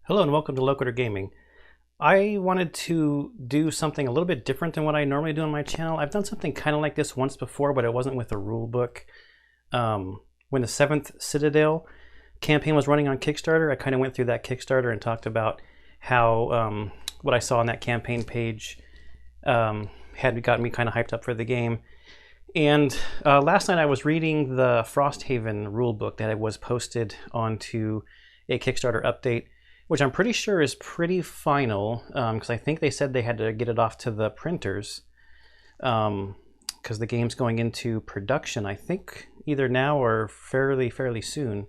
Hello and welcome to Locator Gaming. I wanted to do something a little bit different than what I normally do on my channel. I've done something kind of like this once before, but it wasn't with a rule book. When the 7th Citadel campaign was running on Kickstarter, I kind of went through that Kickstarter and talked about how what I saw on that campaign page had gotten me kind of hyped up for the game. And last night I was reading the Frosthaven Rulebook that was posted onto a Kickstarter update, which I'm pretty sure is pretty final, because I think they said they had to get it off to the printers, because the game's going into production, I think either now or fairly soon.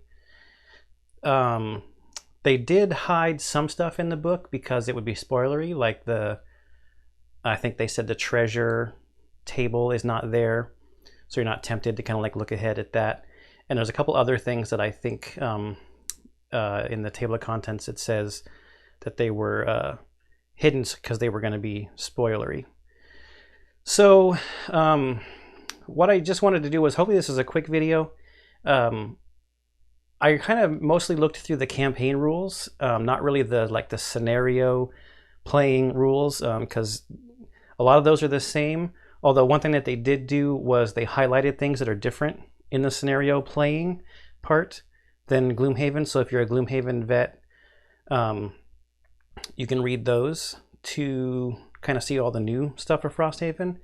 They did hide some stuff in the book because it would be spoilery, like I think they said the treasure table is not there, so you're not tempted to kind of like look ahead at that. And there's a couple other things that I think in the table of contents it says that they were hidden because they were going to be spoilery. So what I just wanted to do was, hopefully this is a quick video. I kind of mostly looked through the campaign rules, not really the scenario playing rules, because a lot of those are the same. Although one thing that they did do was they highlighted things that are different in the scenario playing part than Gloomhaven. So if you're a Gloomhaven vet, you can read those to kind of see all the new stuff for Frosthaven.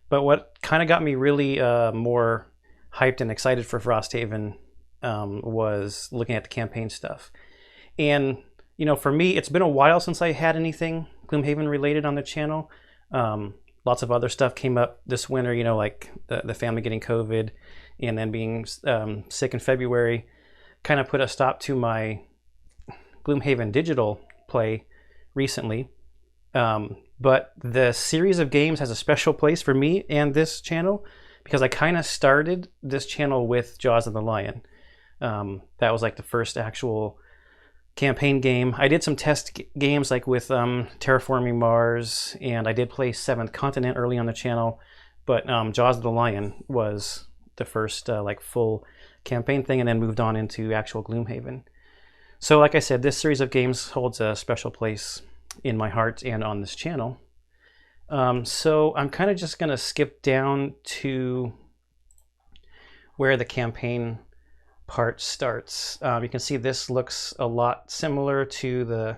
But what kind of got me really more hyped and excited for Frosthaven was looking at the campaign stuff. And you know, for me, it's been a while since I had anything Gloomhaven related on the channel. Lots of other stuff came up this winter, you know, like the family getting COVID and then being sick in February. Kind of put a stop to my Gloomhaven digital play recently. But the series of games has a special place for me and this channel because I kind of started this channel with Jaws of the Lion. That was like the first actual campaign game. I did some test games like with Terraforming Mars, and I did play 7th Continent early on the channel, but Jaws of the Lion was the first like full campaign thing, and then moved on into actual Gloomhaven. So like I said, this series of games holds a special place in my heart and on this channel. So I'm kind of just going to skip down to where the campaign part starts. You can see this looks a lot similar to the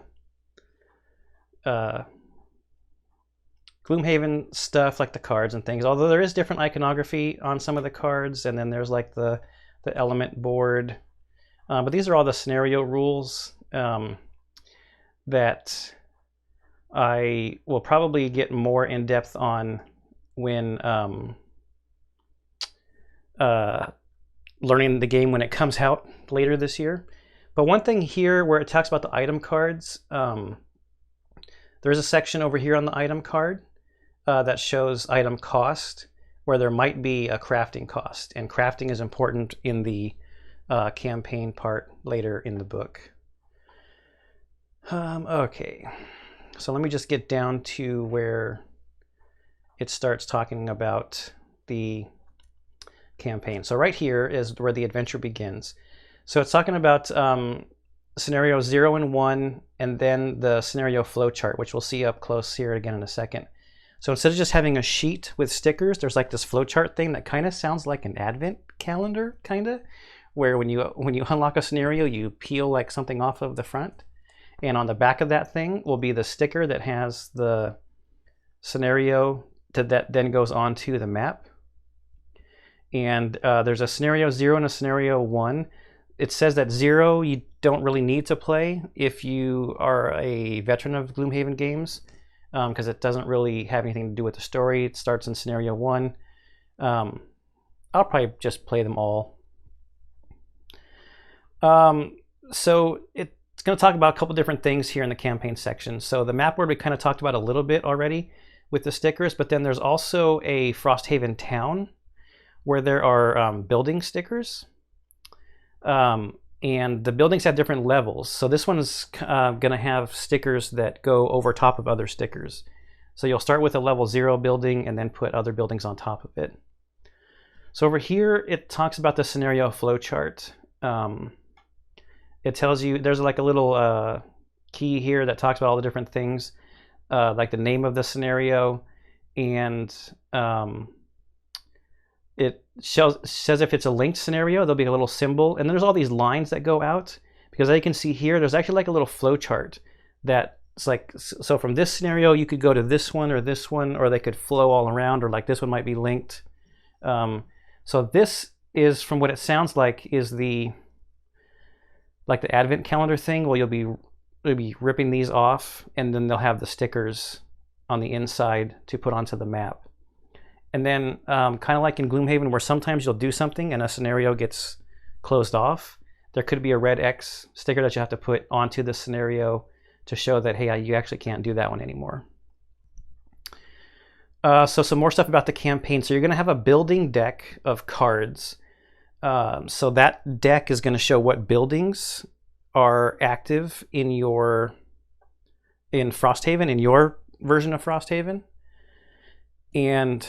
Gloomhaven stuff, like the cards and things, although there is different iconography on some of the cards, and then there's like the element board. But these are all the scenario rules that I will probably get more in depth on when learning the game when it comes out later this year. But one thing here where it talks about the item cards, there's a section over here on the item card that shows item cost, where there might be a crafting cost, and crafting is important in the campaign part later in the book. Okay, so let me just get down to where it starts talking about the campaign. So right here is where the adventure begins. So it's talking about scenario 0 and 1, and then the scenario flowchart, which we'll see up close here again in a second. So instead of just having a sheet with stickers, there's like this flowchart thing that kind of sounds like an advent calendar, kind of, where when you unlock a scenario, you peel like something off of the front, and on the back of that thing will be the sticker that has the scenario that then goes on to the map. And there's a scenario 0 and a scenario 1. It says that 0 you don't really need to play if you are a veteran of Gloomhaven games, because it doesn't really have anything to do with the story. It starts in scenario 1. I'll probably just play them all. So it's going to talk about a couple different things here in the campaign section. So the map board we kind of talked about a little bit already with the stickers, but then there's also a Frosthaven town where there are building stickers. And the buildings have different levels. So this one is going to have stickers that go over top of other stickers. So you'll start with a level 0 building and then put other buildings on top of it. So over here, it talks about the scenario flowchart. It tells you, there's like a little key here that talks about all the different things, like the name of the scenario, and it says if it's a linked scenario, there'll be a little symbol, and then there's all these lines that go out, because as you can see here, there's actually like a little flow chart that's like, so from this scenario, you could go to this one, or they could flow all around, or like this one might be linked. So this is, from what it sounds like, is the advent calendar thing, where you'll be ripping these off, and then they'll have the stickers on the inside to put onto the map. And then kind of like in Gloomhaven, where sometimes you'll do something and a scenario gets closed off, there could be a red X sticker that you have to put onto the scenario to show that, hey, you actually can't do that one anymore. So some more stuff about the campaign. So you're going to have a building deck of cards. So that deck is going to show what buildings are active in Frosthaven, in your version of Frosthaven. And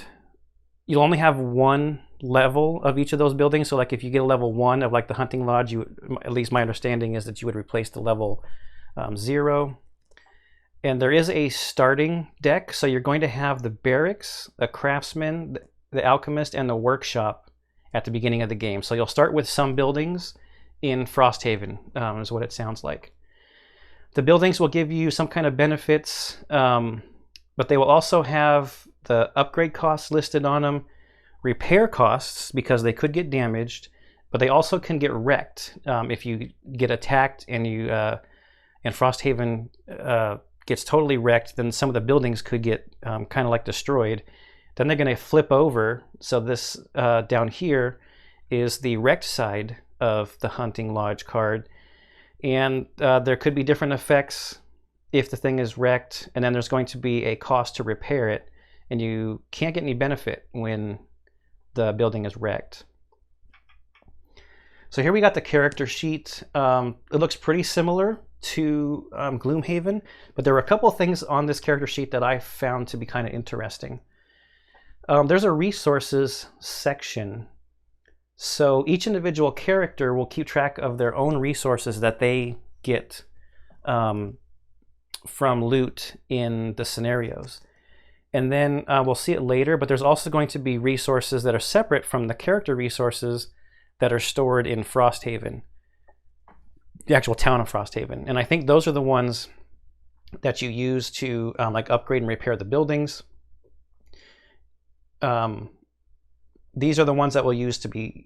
you'll only have one level of each of those buildings. So like if you get a level 1 of like the hunting lodge, at least my understanding is that you would replace the level 0. And there is a starting deck. So you're going to have the barracks, the craftsman, the alchemist, and the workshop at the beginning of the game. So you'll start with some buildings in Frosthaven, is what it sounds like. The buildings will give you some kind of benefits, but they will also have the upgrade costs listed on them, repair costs because they could get damaged, but they also can get wrecked if you get attacked and Frosthaven gets totally wrecked. Then some of the buildings could get kind of like destroyed. Then they're going to flip over. So this down here is the wrecked side of the hunting lodge card, and there could be different effects if the thing is wrecked, and then there's going to be a cost to repair it, and you can't get any benefit when the building is wrecked. So here we got the character sheet. It looks pretty similar to Gloomhaven, but there were a couple of things on this character sheet that I found to be kind of interesting. There's a resources section. So each individual character will keep track of their own resources that they get from loot in the scenarios. And then we'll see it later, but there's also going to be resources that are separate from the character resources that are stored in Frosthaven, the actual town of Frosthaven. And I think those are the ones that you use to like upgrade and repair the buildings. These are the ones that we'll use to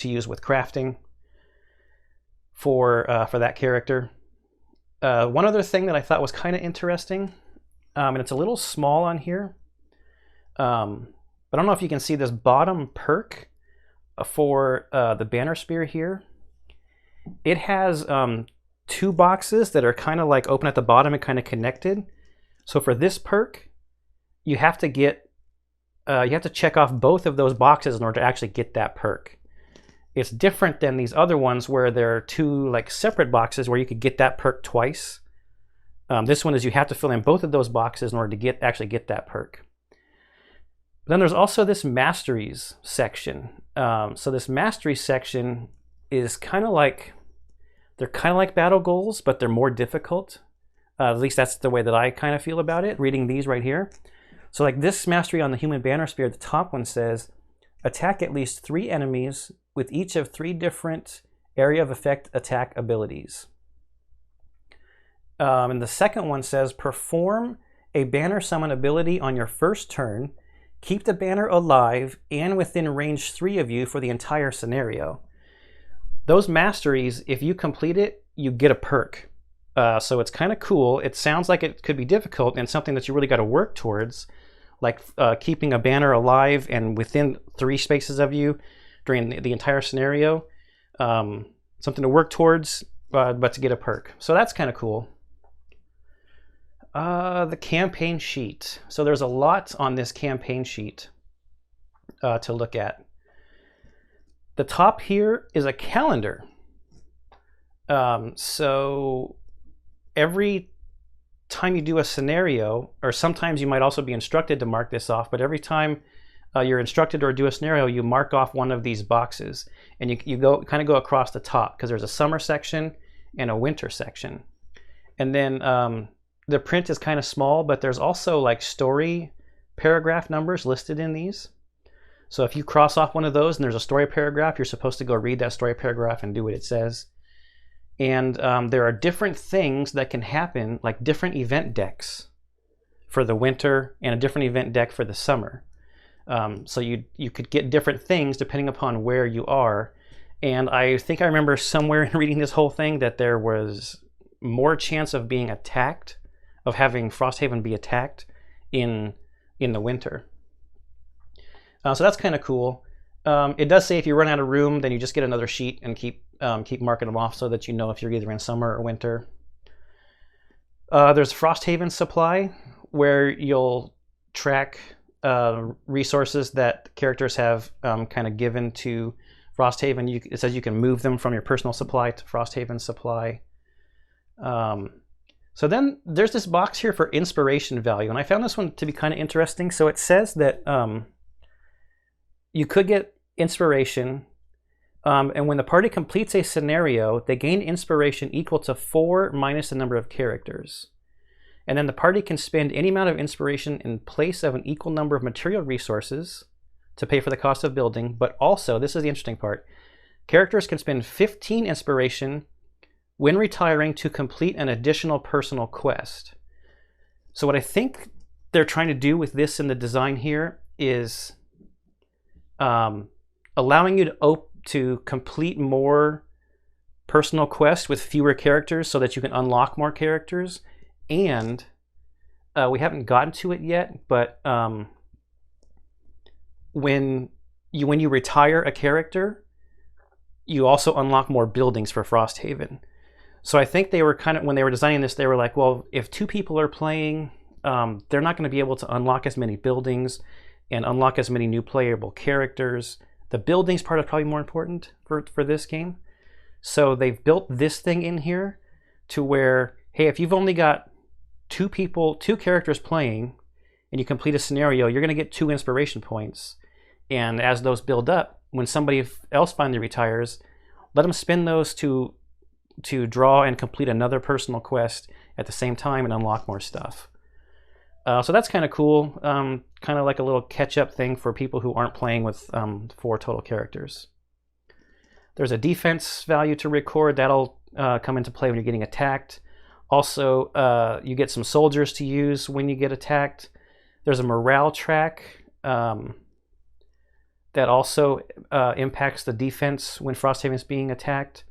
use with crafting for that character. One other thing that I thought was kind of interesting, and it's a little small on here, but I don't know if you can see this bottom perk for the banner spear here. It has 2 boxes that are kind of like open at the bottom and kind of connected. So for this perk, you have to check off both of those boxes in order to actually get that perk. It's different than these other ones where there are 2 like separate boxes where you could get that perk twice. This one is you have to fill in both of those boxes in order to actually get that perk. But then there's also this masteries section. So this mastery section is kind of like, they're kind of like battle goals, but they're more difficult. At least that's the way that I kind of feel about it, reading these right here. So like this mastery on the human banner spear, the top one says, attack at least 3 enemies with each of 3 different area of effect attack abilities. And the second one says, perform a banner summon ability on your first turn, keep the banner alive and within range 3 of you for the entire scenario. Those masteries, if you complete it, you get a perk. So it's kind of cool. It sounds like it could be difficult and something that you really got to work towards, like keeping a banner alive and within 3 spaces of you during the entire scenario. Something to work towards, but to get a perk. So that's kind of cool. The campaign sheet. So there's a lot on this campaign sheet to look at. The top here is a calendar. So every time you do a scenario, or sometimes you might also be instructed to mark this off, but every time you're instructed or do a scenario, you mark off one of these boxes, and you kind of go across the top, because there's a summer section and a winter section. And then the print is kind of small, but there's also like story paragraph numbers listed in these. So if you cross off one of those and there's a story paragraph, you're supposed to go read that story paragraph and do what it says. And there are different things that can happen, like different event decks for the winter and a different event deck for the summer. So you could get different things depending upon where you are. And I think I remember somewhere in reading this whole thing that there was more chance of being attacked, of having Frosthaven be attacked in the winter. So that's kind of cool. It does say if you run out of room, then you just get another sheet and keep marking them off so that you know if you're either in summer or winter. There's Frosthaven supply, where you'll track resources that characters have kind of given to Frosthaven. It says you can move them from your personal supply to Frosthaven supply. So then there's this box here for inspiration value, and I found this one to be kind of interesting. So it says that you could get inspiration, and when the party completes a scenario, they gain inspiration equal to 4 minus the number of characters. And then the party can spend any amount of inspiration in place of an equal number of material resources to pay for the cost of building, but also, this is the interesting part, characters can spend 15 inspiration when retiring to complete an additional personal quest. So what I think they're trying to do with this in the design here is allowing you to complete more personal quests with fewer characters so that you can unlock more characters. And we haven't gotten to it yet, but when you retire a character, you also unlock more buildings for Frosthaven. So I think they were when they were designing this, they were like, well, if 2 people are playing, they're not going to be able to unlock as many buildings and unlock as many new playable characters. The buildings part is probably more important for this game. So they've built this thing in here to where, hey, if you've only got 2 characters playing, and you complete a scenario, you're going to get 2 inspiration points. And as those build up, when somebody else finally retires, let them spend those to draw and complete another personal quest at the same time and unlock more stuff. So that's kind of cool. Kind of like a little catch-up thing for people who aren't playing with 4 total characters. There's a defense value to record. That'll come into play when you're getting attacked. Also, you get some soldiers to use when you get attacked. There's a morale track that also impacts the defense when Frosthaven is being attacked.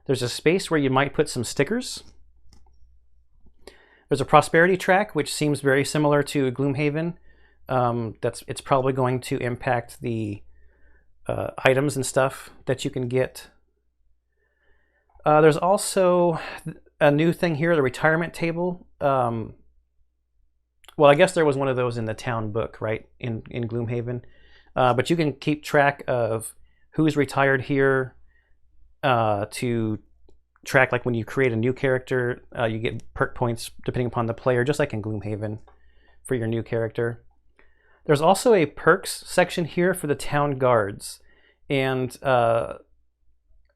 There's a space where you might put some stickers. There's a prosperity track, which seems very similar to Gloomhaven. It's probably going to impact the items and stuff that you can get. There's also a new thing here, the retirement table. Well, I guess there was one of those in the town book, right, in Gloomhaven. But you can keep track of who's retired here to track, like when you create a new character, you get perk points depending upon the player, just like in Gloomhaven for your new character. There's also a perks section here for the town guards. And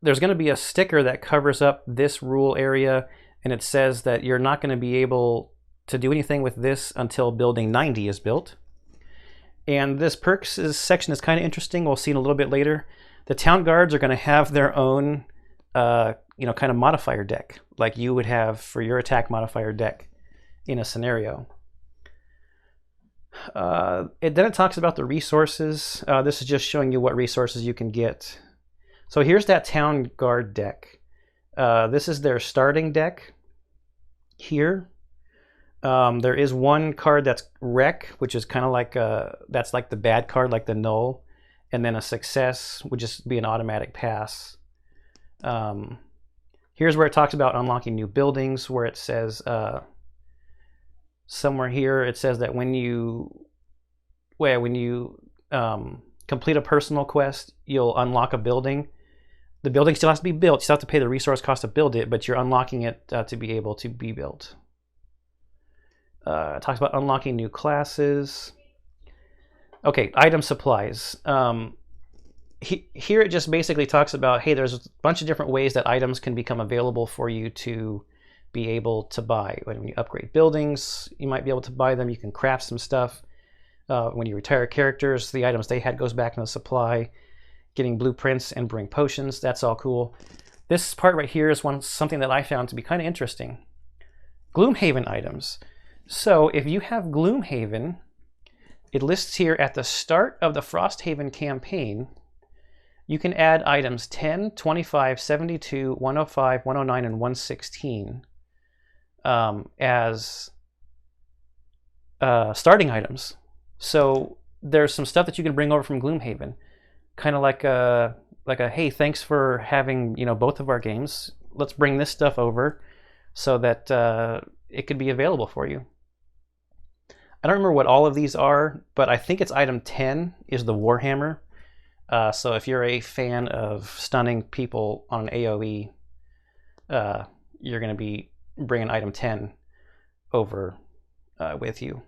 there's going to be a sticker that covers up this rule area, and it says that you're not going to be able to do anything with this until building 90 is built. And this perks section is kind of interesting. We'll see in a little bit later. The town guards are going to have their own kind of modifier deck, like you would have for your attack modifier deck in a scenario. Then it talks about the resources. This is just showing you what resources you can get. So here's that town guard deck. This is their starting deck here. There is one card that's wreck, which is kind of like that's like the bad card, like the null, and then a success would just be an automatic pass. Here's where it talks about unlocking new buildings, where it says somewhere here it says that when you complete a personal quest, you'll unlock a building. The building still has to be built. You still have to pay the resource cost to build it, but you're unlocking it to be able to be built. It talks about unlocking new classes. Okay, item supplies. Here it just basically talks about, hey, there's a bunch of different ways that items can become available for you to be able to buy. When you upgrade buildings, you might be able to buy them. You can craft some stuff. When you retire characters, the items they had goes back in the supply. Getting blueprints and brewing potions, that's all cool. This part right here is something that I found to be kind of interesting. Gloomhaven items. So if you have Gloomhaven, it lists here at the start of the Frosthaven campaign, you can add items 10, 25, 72, 105, 109, and 116 as starting items. So there's some stuff that you can bring over from Gloomhaven, kind of like a hey, thanks for having both of our games. Let's bring this stuff over so that it could be available for you. I don't remember what all of these are, but I think it's item 10 is the Warhammer. So if you're a fan of stunning people on an AoE, you're going to be bringing item 10 over with you.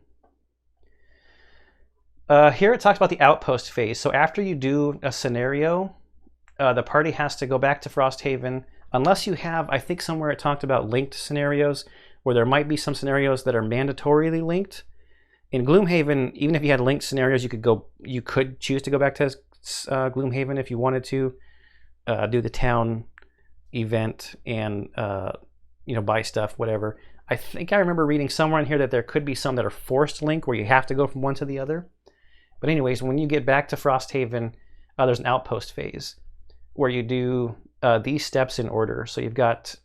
Here it talks about the outpost phase. So after you do a scenario, the party has to go back to Frosthaven, unless you have, I think somewhere it talked about linked scenarios, where there might be some scenarios that are mandatorily linked. In Gloomhaven, even if you had linked scenarios, you could choose to go back to Gloomhaven if you wanted to do the town event and buy stuff, whatever. I think I remember reading somewhere in here that there could be some that are forced link where you have to go from one to the other. But anyways, when you get back to Frosthaven, there's an outpost phase where you do these steps in order. So you've got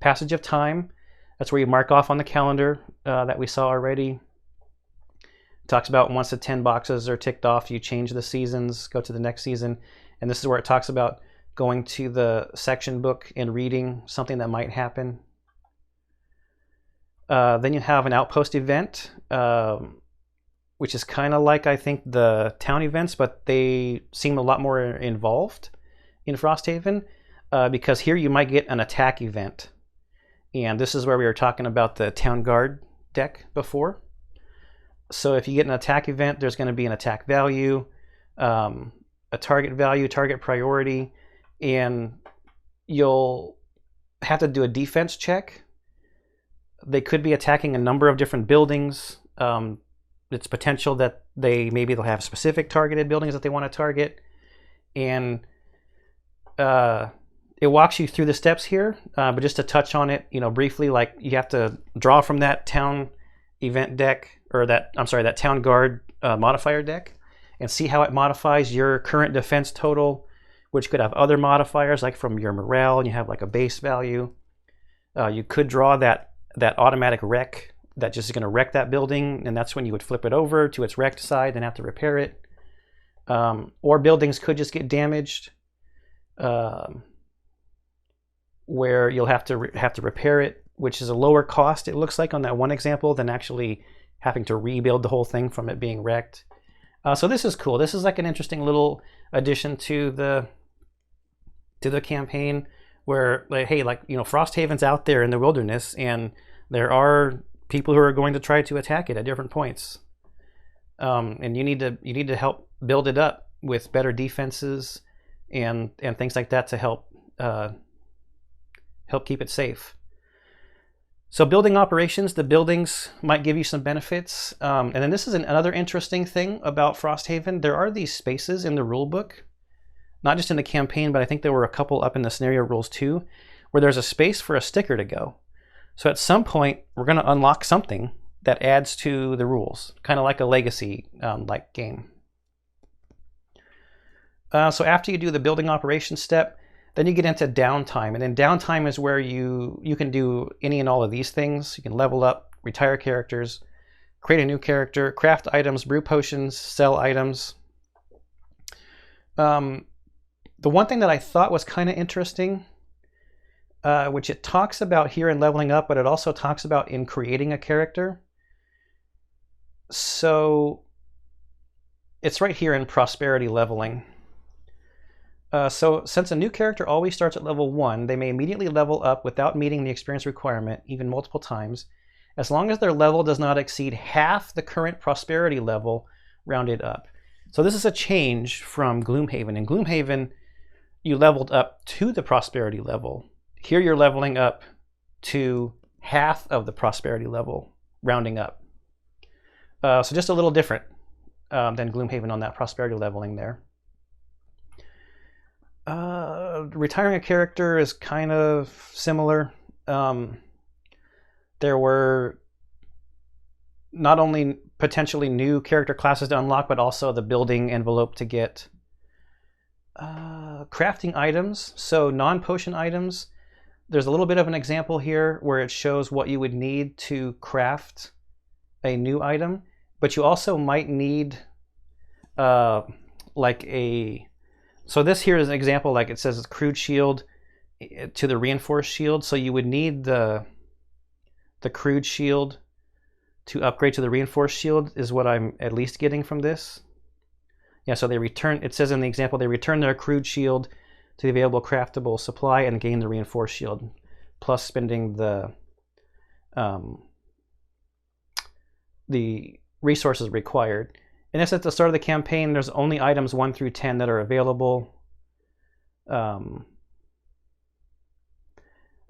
passage of time. That's where you mark off on the calendar that we saw already. It talks about once the 10 boxes are ticked off, you change the seasons, go to the next season. And this is where it talks about going to the section book and reading something that might happen. Then you have an outpost event, which is kind of like, I think, the town events, but they seem a lot more involved in Frosthaven because here you might get an attack event. And this is where we were talking about the town guard deck before. So if you get an attack event, there's going to be an attack value, a target value, target priority, and you'll have to do a defense check. They could be attacking a number of different buildings. It's potential that they'll have specific targeted buildings that they want to target. And it walks you through the steps here, but just to touch on it, briefly, like you have to draw from that town event deck, or that town guard modifier deck, and see how it modifies your current defense total, which could have other modifiers like from your morale, and you have like a base value. You could draw that automatic wreck that just is going to wreck that building, and that's when you would flip it over to its wrecked side and have to repair it. Or buildings could just get damaged, where you'll have to repair it, which is a lower cost, it looks like, on that one example than actually having to rebuild the whole thing from it being wrecked. So this is cool. This is like an interesting little addition to the campaign, where hey, Frosthaven's out there in the wilderness, and there are people who are going to try to attack it at different points, and you need to help build it up with better defenses and things like that to help keep it safe. So building operations, the buildings might give you some benefits. And then this is another interesting thing about Frosthaven. There are these spaces in the rulebook, not just in the campaign, but I think there were a couple up in the scenario rules too, where there's a space for a sticker to go. So at some point, we're going to unlock something that adds to the rules, kind of like a legacy like game. So after you do the building operations step, then you get into downtime, and then downtime is where you can do any and all of these things. You can level up, retire characters, create a new character, craft items, brew potions, sell items. The one thing that I thought was kind of interesting, which it talks about here in leveling up, but it also talks about in creating a character. So it's right here in prosperity leveling. So since a new character always starts at level 1, they may immediately level up without meeting the experience requirement, even multiple times, as long as their level does not exceed half the current prosperity level rounded up. So this is a change from Gloomhaven. In Gloomhaven, you leveled up to the prosperity level. Here you're leveling up to half of the prosperity level, rounding up. So just a little different than Gloomhaven on that prosperity leveling there. Retiring a character is kind of similar. There were not only potentially new character classes to unlock, but also the building envelope to get. Crafting items, so non-potion items. There's a little bit of an example here where it shows what you would need to craft a new item, but you also might need like a... So this here is an example, like it says crude shield to the reinforced shield, so you would need the crude shield to upgrade to the reinforced shield is what I'm at least getting from this. Yeah, so they return, it says in the example, they return their crude shield to the available craftable supply and gain the reinforced shield, plus spending the resources required. And this at the start of the campaign, there's only items 1 through 10 that are available. There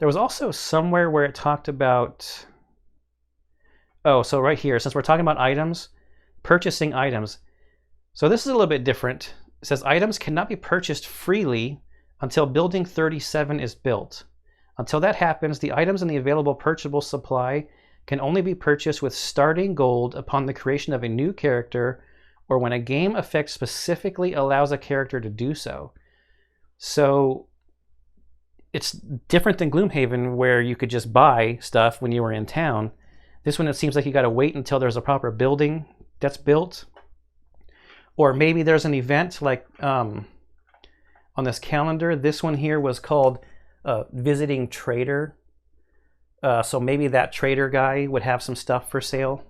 was also somewhere where it talked about, oh, so right here, since we're talking about items, purchasing items. So this is a little bit different. It says items cannot be purchased freely until building 37 is built. Until that happens, the items in the available purchasable supply can only be purchased with starting gold upon the creation of a new character or when a game effect specifically allows a character to do so. So it's different than Gloomhaven where you could just buy stuff when you were in town. This one, it seems like you got to wait until there's a proper building that's built. Or maybe there's an event like on this calendar. This one here was called Visiting Trader. So maybe that trader guy would have some stuff for sale.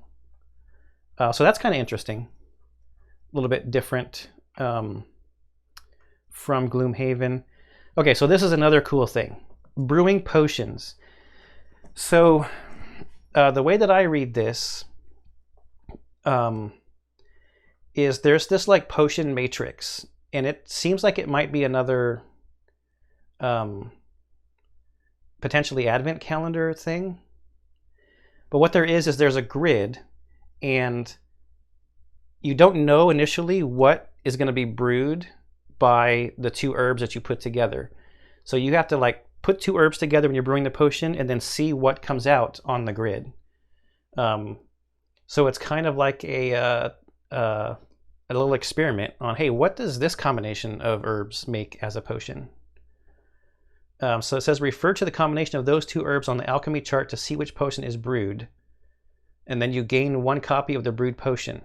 So that's kind of interesting. A little bit different from Gloomhaven. Okay, so this is another cool thing. Brewing potions. So the way that I read this is there's this like potion matrix, and it seems like it might be another potentially advent calendar thing. But what there is there's a grid, and you don't know initially what is going to be brewed by the 2 herbs that you put together. So you have to like put 2 herbs together when you're brewing the potion and then see what comes out on the grid. So it's kind of like a little experiment on, hey, what does this combination of herbs make as a potion? So it says refer to the combination of those 2 herbs on the alchemy chart to see which potion is brewed, and then you gain 1 copy of the brewed potion.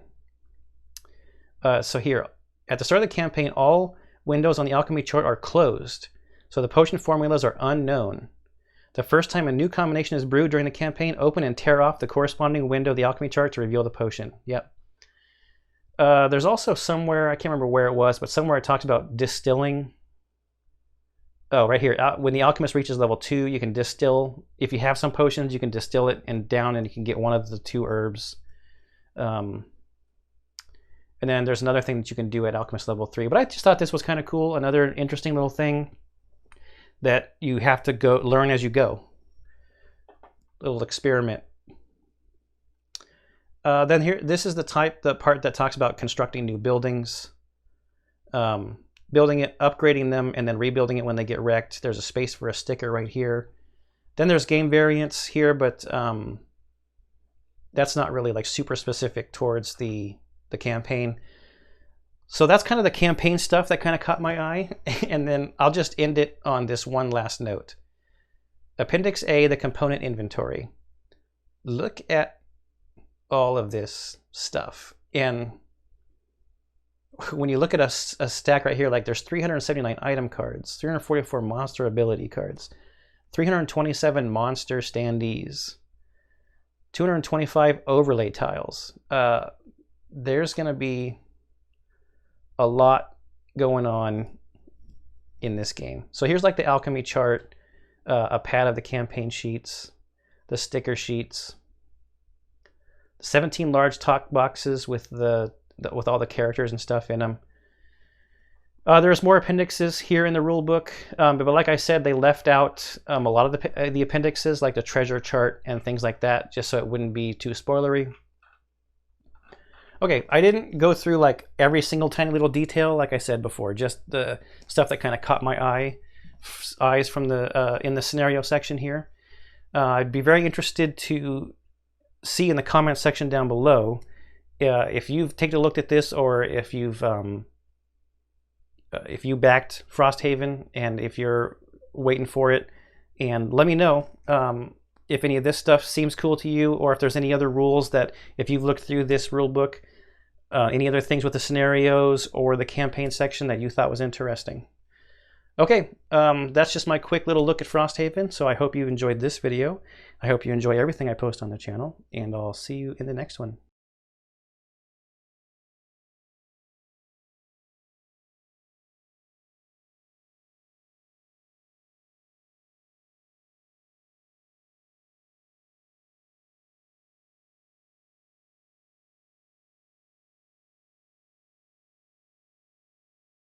So here, at the start of the campaign, all windows on the alchemy chart are closed, so the potion formulas are unknown. The first time a new combination is brewed during the campaign, open and tear off the corresponding window of the alchemy chart to reveal the potion. Yep. There's also somewhere, I can't remember where it was, but somewhere it talks about distilling. Oh, right here. When the alchemist reaches level 2, you can distill. If you have some potions, you can distill it and down, and you can get one of the 2 herbs. And then there's another thing that you can do at alchemist level 3. But I just thought this was kind of cool. Another interesting little thing that you have to go learn as you go. Little experiment. Then here, this is the part that talks about constructing new buildings, building it, upgrading them, and then rebuilding it when they get wrecked. There's a space for a sticker right here. Then there's game variants here, but that's not really like super specific towards the campaign. So that's kind of the campaign stuff that kind of caught my eye. And then I'll just end it on this one last note. Appendix A, the component inventory. Look at all of this stuff, and when you look at a stack right here, like there's 379 item cards, 344 monster ability cards, 327 monster standees, 225 overlay tiles. There's going to be a lot going on in this game. So here's like the alchemy chart, a pad of the campaign sheets, the sticker sheets, 17 large talk boxes with all the characters and stuff in them. There's more appendixes here in the rulebook, but like I said, they left out a lot of the appendixes, like the treasure chart and things like that, just so it wouldn't be too spoilery. Okay, I didn't go through like every single tiny little detail, like I said before, just the stuff that kind of caught my eyes from the in the scenario section here. I'd be very interested to see in the comment section down below if you've taken a look at this, or if you backed Frosthaven and if you're waiting for it, and let me know if any of this stuff seems cool to you, or if there's any other rules that, if you've looked through this rulebook, any other things with the scenarios or the campaign section that you thought was interesting. Okay, that's just my quick little look at Frosthaven, so I hope you enjoyed this video. I hope you enjoy everything I post on the channel, and I'll see you in the next one.